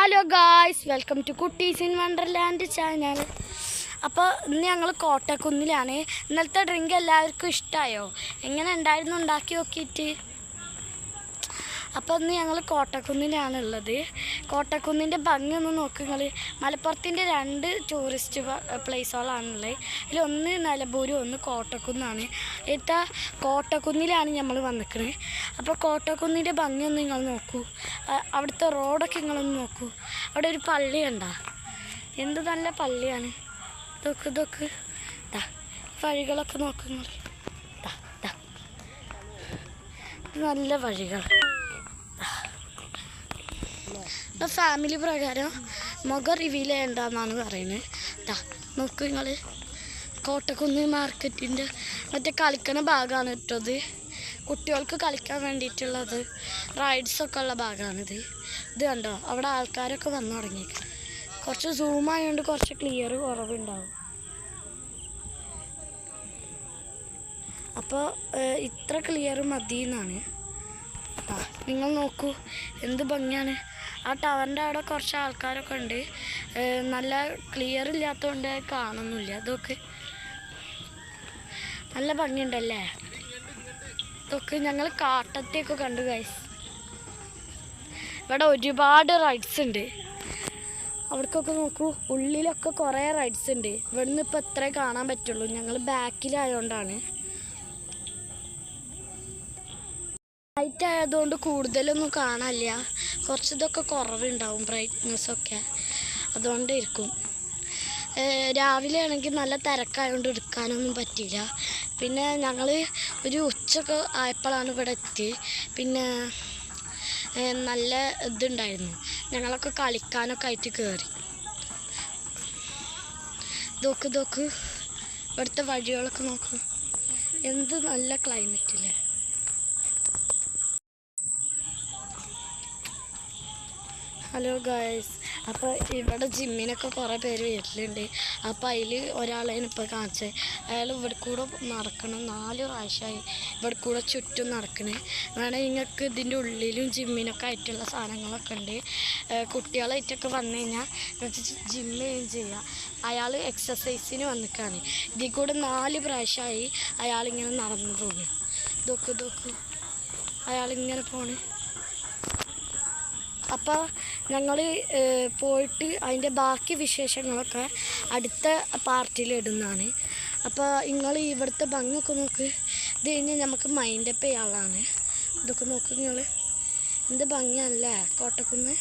Hello guys, welcome to Kuttees in Wonderland channel. അപ്പോൾ ഇന്ന് ഞങ്ങൾ കോട്ടക്കുന്നിലാണ്. ഇന്നലത്തെ ഡ്രിങ്ക് എല്ലാവർക്കും ഇഷ്ടമായോ? എങ്ങനെ ഉണ്ടായിരുന്നു ഉണ്ടാക്കി നോക്കിയിട്ട്? അപ്പോൾ ഇന്ന് ഞങ്ങൾ കോട്ടക്കുന്നിലാണുള്ളത്. കോട്ടക്കുന്നിൻ്റെ ഭംഗി ഒന്ന് നോക്കുക നിങ്ങൾ. മലപ്പുറത്തിൻ്റെ 2 ടൂറിസ്റ്റ് പ്ലേസുകളാണുള്ളത്. അതിലൊന്ന് നിലമ്പൂരും ഒന്ന് കോട്ടക്കുന്നാണ്. ഇത്ത കോട്ടക്കുന്നിലാണ് നമ്മൾ വന്നിരിക്കുന്നത്. അപ്പോൾ കോട്ടക്കുന്നിൻ്റെ ഭംഗി ഒന്ന് നിങ്ങൾ നോക്കൂ. അവിടുത്തെ റോഡൊക്കെ നിങ്ങളൊന്ന് നോക്കൂ. അവിടെ ഒരു പള്ളി ഉണ്ടോ? എന്ത് നല്ല പള്ളിയാണ്. ഇതൊക്കെ ഇതാ വഴികളൊക്കെ നോക്കുക. നല്ല വഴികൾ. ഫാമിലി പ്രകാരം മുഖം റിവീൽ ചെയ്യണ്ടെന്നാണ് പറയുന്നത്. നോക്കൂ നിങ്ങൾ, കോട്ടക്കുന്ന് മാർക്കറ്റിൻ്റെ മറ്റേ കളിക്കണ ഭാഗമാണ് ഇട്ടത്. കുട്ടികൾക്ക് കളിക്കാൻ വേണ്ടിയിട്ടുള്ളത് റൈഡ്സൊക്കെ ഉള്ള ഭാഗമാണിത്. ഇത് കണ്ടോ, അവിടെ ആൾക്കാരൊക്കെ വന്നു തുടങ്ങി. കുറച്ച് സൂമായതുകൊണ്ട് കുറച്ച് ക്ലിയർ കുറവുണ്ടാവും. അപ്പോൾ ഇത്ര ക്ലിയർ മതി എന്നാണ്. നിങ്ങൾ നോക്കൂ എന്ത് ഭംഗിയാണ്. ആ ടവറിൻ്റെ അവിടെ കുറച്ച് ആൾക്കാരൊക്കെ ഉണ്ട്. നല്ല ക്ലിയർ ഇല്ലാത്തതുകൊണ്ട് കാണുന്നില്ല. ഇതൊക്കെ നല്ല ഭംഗിയുണ്ടല്ലേ. ഇതൊക്കെ ഞങ്ങൾ കാട്ടത്തെയൊക്കെ കണ്ടു ഗൈസ്. ഇവിടെ ഒരുപാട് റൈഡ്സ് ഉണ്ട്. അവിടേക്കൊക്കെ നോക്കൂ, ഉള്ളിലൊക്കെ കുറേ റൈഡ്സ് ഉണ്ട്. ഇവിടുന്ന് ഇപ്പോൾ എത്രേ കാണാൻ പറ്റുള്ളൂ, ഞങ്ങൾ ബാക്കിലായതുകൊണ്ടാണ്. ലൈറ്റ് ആയതുകൊണ്ട് കൂടുതലൊന്നും കാണാനില്ല. കുറച്ചിതൊക്കെ കുറവുണ്ടാവും ബ്രൈറ്റ്നെസ്സൊക്കെ, അതുകൊണ്ടിരിക്കും. രാവിലെ ആണെങ്കിൽ നല്ല തിരക്കായതുകൊണ്ട് എടുക്കാനൊന്നും പറ്റിയില്ല. പിന്നെ ഞങ്ങൾ ഒരു ഉച്ചയൊക്കെ ആയപ്പോഴാണ് ഇവിടെ എത്തി. പിന്നെ നല്ല ഇതുണ്ടായിരുന്നു. ഞങ്ങളൊക്കെ കളിക്കാനൊക്കെ ആയിട്ട് കയറി. നോക്ക് ഇവിടുത്തെ വഴികളൊക്കെ നോക്കൂ. എന്ത് നല്ല ക്ലൈമറ്റില്ലേ. ഹലോ ഗായ്സ്, അപ്പോൾ ഇവിടെ ജിമ്മിനൊക്കെ കുറേ പേര് വരലുണ്ട്. അപ്പോൾ അതിൽ ഒരാളെയാണ് ഇപ്പോൾ കാണിച്ചത്. അയാൾ ഇവിടെ കൂടെ നടക്കണം. 4 പ്രാവശ്യമായി ഇവിടെ കൂടെ ചുറ്റും നടക്കണേ. വേണമെങ്കിൽ നിങ്ങൾക്ക് ഇതിൻ്റെ ഉള്ളിലും ജിമ്മിനൊക്കെ ആയിട്ടുള്ള സാധനങ്ങളൊക്കെ ഉണ്ട്. കുട്ടികളായിട്ടൊക്കെ വന്നു കഴിഞ്ഞാൽ ജിമ്മ് ചെയ്യാം. അയാൾ എക്സസൈസിന് വന്നിക്കാണ്. ഇതിൽ കൂടെ 4 പ്രാവശ്യമായി അയാളിങ്ങനെ നടന്നു പോകും. ഇതൊക്കെ അയാളിങ്ങനെ പോണ്. അപ്പോൾ ഞങ്ങൾ പോയിട്ട് അതിൻ്റെ ബാക്കി വിശേഷങ്ങളൊക്കെ അടുത്ത പാർട്ടിയിൽ ഇടുന്നതാണ്. അപ്പോൾ നിങ്ങൾ ഇവിടുത്തെ ഭംഗിയൊക്കെ നോക്ക്. ഇത് കഴിഞ്ഞ് നമുക്ക് മൈൻഡപ്പ് ചെയ്യാനുള്ളതാണ്. ഇതൊക്കെ നോക്ക് നിങ്ങൾ, എന്ത് ഭംഗിയാണല്ലേ കോട്ടക്കുന്ന്.